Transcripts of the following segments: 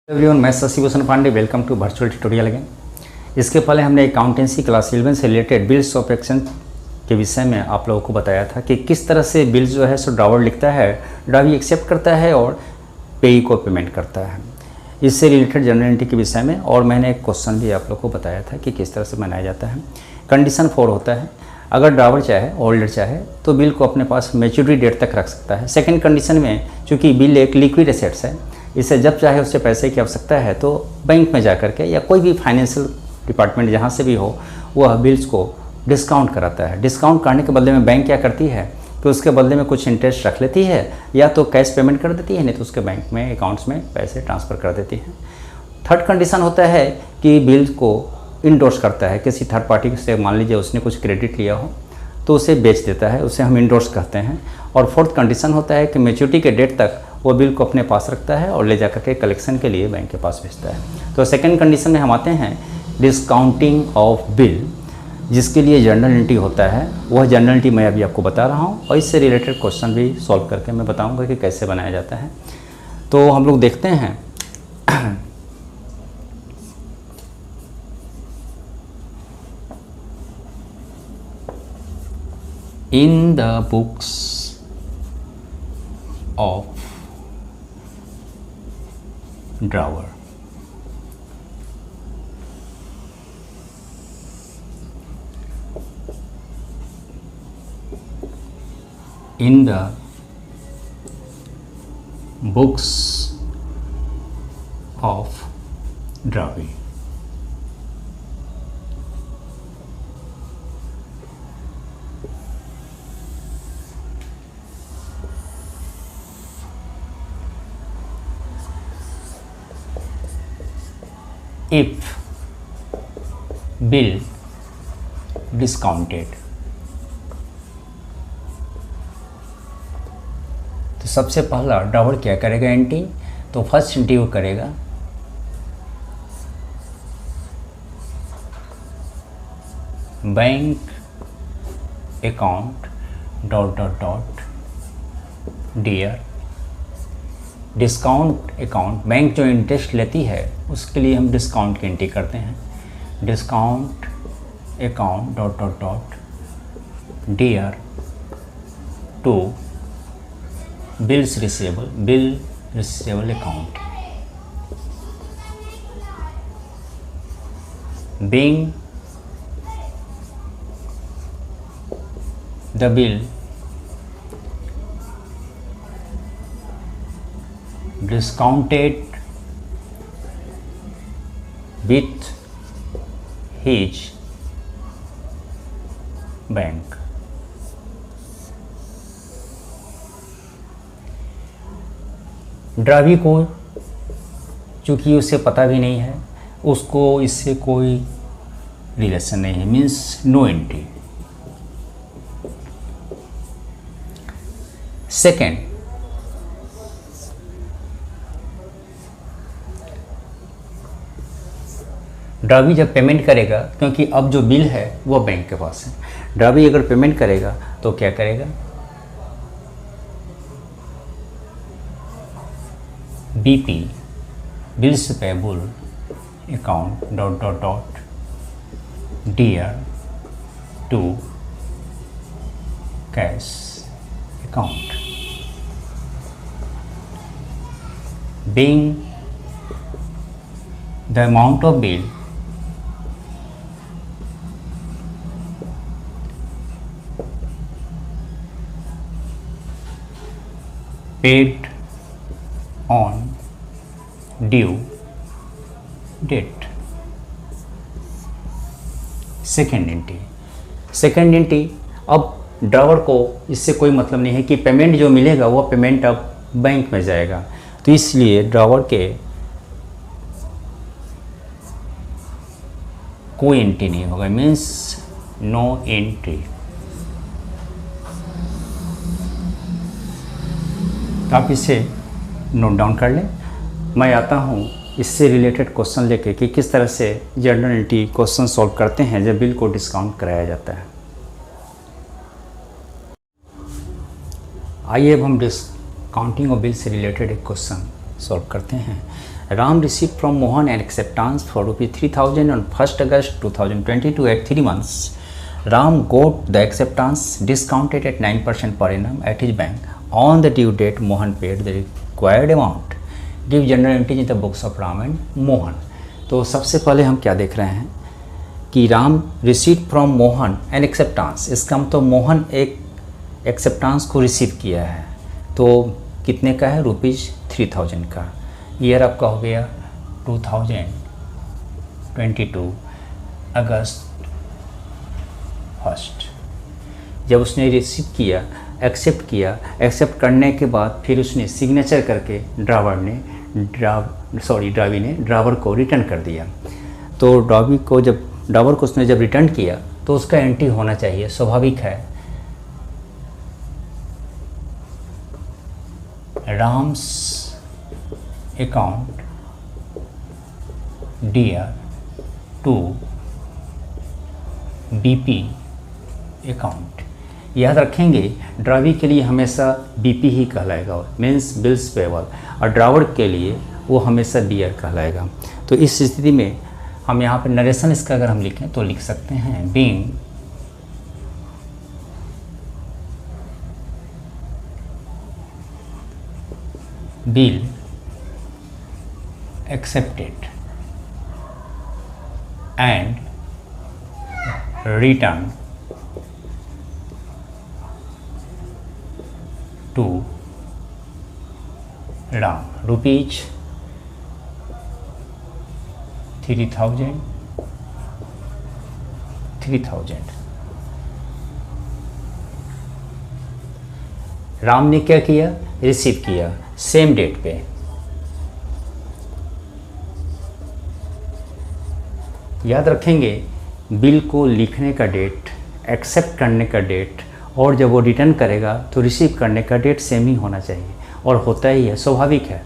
Everyone, मैं Shashi Bhushan Pandey. Welcome to virtual tutorial again. इसके पहले हमने अकाउंटेंसी क्लास 11 से रिलेटेड बिल्स ऑफ एक्सचेंज के विषय में आप लोगों को बताया था कि किस तरह से बिल्स जो है सो ड्रावर लिखता है, ड्रावी एक्सेप्ट करता है और पेई को पेमेंट करता है। इससे रिलेटेड जनरल एंट्री के विषय में और मैंने एक क्वेश्चन भी आप लोग को बताया था कि किस तरह से बनाया जाता है। कंडीशन 4 होता है, अगर ड्रावर चाहे, होल्डर चाहे तो बिल को अपने पास मैच्योरिटी डेट तक रख सकता है। सेकेंड कंडीशन में चूँकि बिल एक लिक्विड एसेट्स है, इसे जब चाहे उससे पैसे की आवश्यकता है तो बैंक में जा कर के या कोई भी फाइनेंशियल डिपार्टमेंट जहाँ से भी हो वह बिल्स को डिस्काउंट कराता है। डिस्काउंट करने के बदले में बैंक क्या करती है कि उसके बदले में कुछ इंटरेस्ट रख लेती है, या तो कैश पेमेंट कर देती है, नहीं तो उसके बैंक में अकाउंट्स में पैसे ट्रांसफ़र कर देती है। थर्ड कंडीशन होता है कि बिल्स को इंडोर्स करता है किसी थर्ड पार्टी से। मान लीजिए उसने कुछ क्रेडिट लिया हो तो उसे बेच देता है, उसे हम इंडोर्स कहते हैं। और फोर्थ कंडीशन होता है कि मैच्योरिटी के डेट तक वो बिल को अपने पास रखता है और ले जाकर के कलेक्शन के लिए बैंक के पास भेजता है। तो सेकंड कंडीशन में हम आते हैं डिस्काउंटिंग ऑफ बिल, जिसके लिए जर्नल एंट्री होता है। वह जर्नल एंट्री मैं अभी आपको बता रहा हूँ और इससे रिलेटेड क्वेश्चन भी सॉल्व करके मैं बताऊँगा कि कैसे बनाया जाता है। तो हम लोग देखते हैं in the books of drawer, in the books of drawer, if bill discounted। तो सबसे पहला ड्रावर क्या करेगा एंट्री, तो फर्स्ट एंट्री वो करेगा bank account dot dot dot dear discount account. Bank जो इंटरेस्ट लेती है उसके लिए हम डिस्काउंट की एंट्री करते हैं। Discount account dot dot dot dear to bills receivable, bill receivable account. Being the bill discounted with his bank। Drawee को चूँकि उसे पता भी नहीं है, उसको इससे कोई रिलेशन नहीं है, मीन्स नो एंट्री। सेकेंड, ड्रावी जब पेमेंट करेगा, क्योंकि अब जो बिल है वो बैंक के पास है, ड्रावी अगर पेमेंट करेगा तो क्या करेगा, BP bills payable account dot dot dot dear to cash account. Being the amount of bill paid on due date। Second entry, अब ड्रावर को इससे कोई मतलब नहीं है कि पेमेंट जो मिलेगा वो पेमेंट अब बैंक में जाएगा, तो इसलिए ड्रावर के कोई एंट्री नहीं होगा, मीन्स नो एंट्री। आप इसे नोट डाउन कर लें। मैं आता हूँ इससे रिलेटेड क्वेश्चन लेके कि किस तरह से जर्नल एंट्री क्वेश्चन सॉल्व करते हैं जब बिल को डिस्काउंट कराया जाता है। आइए अब हम डिस्काउंटिंग ऑफ बिल से रिलेटेड एक क्वेश्चन सॉल्व करते हैं। Ram received from Mohan an acceptance for rupees 3000 on 1st August 2022 at 3 months. Ram got the acceptance discounted at 9% per annum at his bank. On the due date, Mohan paid the required amount. Give general entries in the books of Ram and Mohan. तो सबसे पहले हम क्या देख रहे हैं कि Ram receive from Mohan N acceptance. इसका मतलब मोहन एक एक्सेप्टेंस को रिसीव किया है। तो कितने का है? ₹3000 का। ईयर आपका हो गया 2022 अगस्त 1। जब उसने रिसीव किया, एक्सेप्ट किया, एक्सेप्ट करने के बाद फिर उसने सिग्नेचर करके ड्रावी ने ड्रावर को रिटर्न कर दिया। तो ड्रावर को उसने जब रिटर्न किया तो उसका एंट्री होना चाहिए, स्वाभाविक है। Ram's account dear to BP account. याद रखेंगे ड्रावी के लिए हमेशा बीपी ही कहलाएगा, मीन्स बिल्स पेबल, और ड्रावर के लिए वो हमेशा डियर कहलाएगा। तो इस स्थिति में हम यहाँ पर नरेशन इसका अगर हम लिखें तो लिख सकते हैं being bill accepted and returned to Ram rupees 3000। Ram ने क्या किया? रिसीव किया सेम डेट पे। याद रखेंगे बिल को लिखने का डेट, एक्सेप्ट करने का डेट, और जब वो रिटर्न करेगा तो रिसीव करने का डेट सेम ही होना चाहिए, और होता ही है, स्वाभाविक है।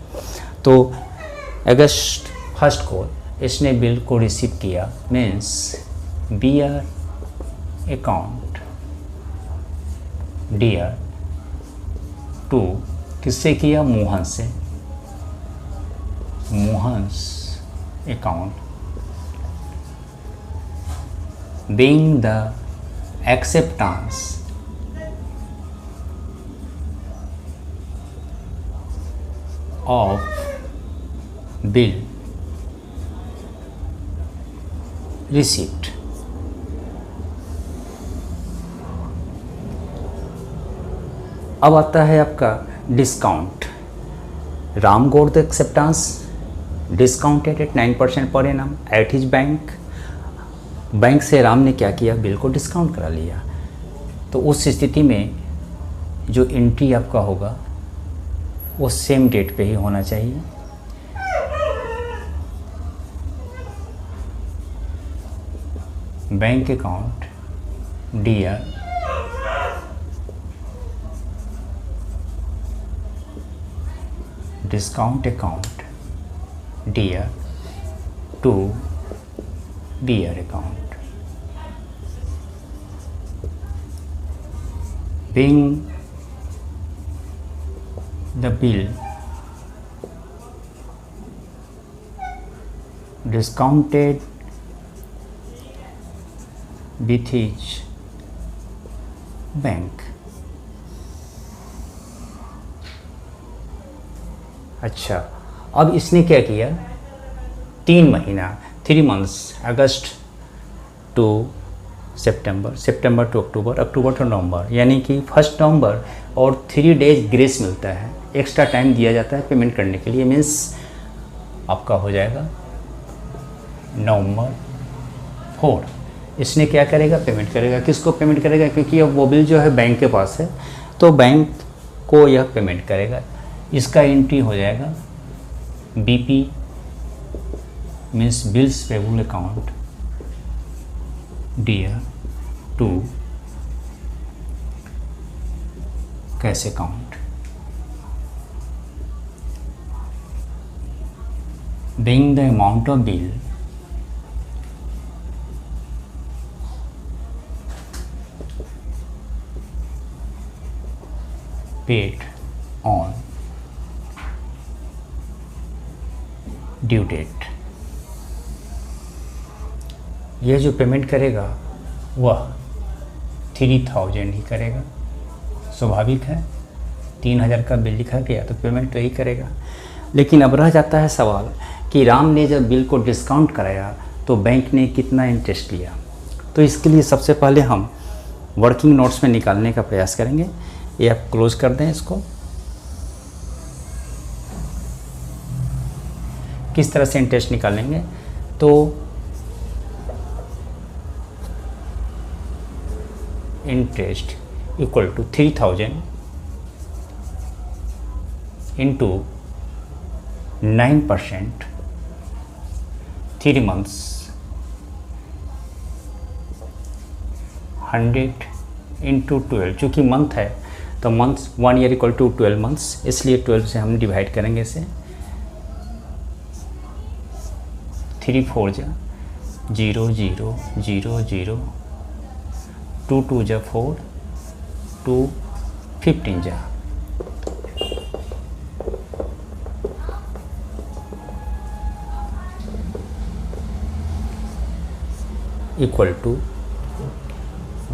तो अगस्त 1 को इसने बिल को रिसीव किया, means bear account dear to, किससे किया? मोहन से। Mohan's account being the acceptance of bill received। अब आता है आपका discount. Ram goat the acceptance discounted eight 9% per annum at his bank. Bank से राम ने क्या किया? बिल को डिस्काउंट करा लिया। तो उस स्थिति में जो एंट्री आपका होगा वो सेम डेट पे ही होना चाहिए। Bank account dear discount account dear to bear account. Being the bill discounted with his bank। अच्छा, अब इसने क्या किया? 3 महीना, 3 months, अगस्त टू सितंबर, सितंबर टू अक्टूबर, अक्टूबर टू नवंबर, यानी कि 1 नवंबर और 3 डेज ग्रेस मिलता है, एक्स्ट्रा टाइम दिया जाता है पेमेंट करने के लिए। मीन्स आपका हो जाएगा नवंबर 4। इसने क्या करेगा? पेमेंट करेगा। किसको पेमेंट करेगा? क्योंकि अब वो बिल जो है बैंक के पास है, तो बैंक को यह पेमेंट करेगा। इसका एंट्री हो जाएगा BP, means bills payable account dear to cash account. being the amount of bill paid on due date. यह जो पेमेंट करेगा वह 3000 ही करेगा। स्वाभाविक है, 3000 का बिल लिखा गया तो पेमेंट तो ही करेगा। लेकिन अब रह जाता है सवाल कि राम ने जब बिल को डिस्काउंट कराया तो बैंक ने कितना इंटरेस्ट लिया। तो इसके लिए सबसे पहले हम वर्किंग नोट्स में निकालने का प्रयास करेंगे। ये आप क्लोज कर दें इसको। किस तरह से इंटरेस्ट निकालेंगे, तो interest equal to 3000 into 9%, 3 months, 100 into 12। चूँकि मंथ है तो months 1 year equal to 12 months, इसलिए 12 से हम डिवाइड करेंगे इसे। 3 4 जा 0 0 0 0, 2 2 जा 4, 2 15 जा, इक्वल टू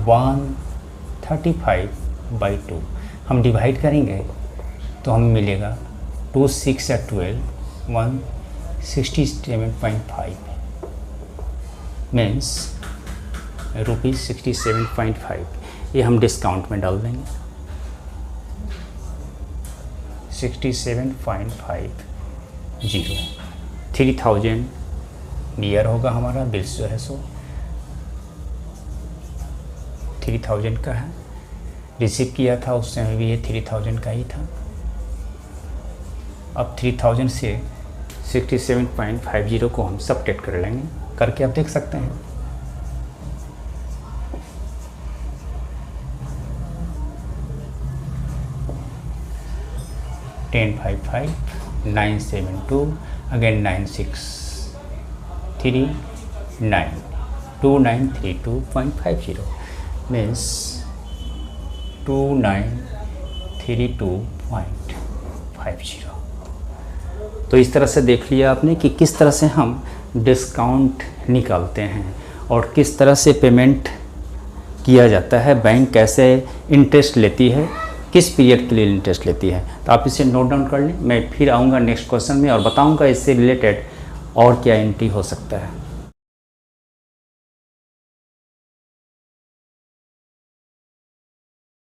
135/2। हम डिवाइड करेंगे तो हमें मिलेगा 2 6 या 12, 167.5 मीन्स ₹67.5। ये हम डिस्काउंट में डाल देंगे 67.50। 3000 ईयर होगा हमारा, बिल्स जो है सो 3000 का है। रिसीव किया था उस समय भी ये 3000 का ही था। अब 3000 से 67.50 को हम सबट्रैक्ट कर लेंगे, करके आप देख सकते हैं। $10.55, 972, अगेन 9639, 2932.50 मीन्स 2932.50। तो इस तरह से देख लिया आपने कि किस तरह से हम डिस्काउंट निकालते हैं और किस तरह से पेमेंट किया जाता है, बैंक कैसे इंटरेस्ट लेती है, किस पीरियड के लिए इंटरेस्ट लेती है। तो आप इसे नोट डाउन कर लें। मैं फिर आऊँगा नेक्स्ट क्वेश्चन में और बताऊँगा इससे रिलेटेड और क्या एंट्री हो सकता है।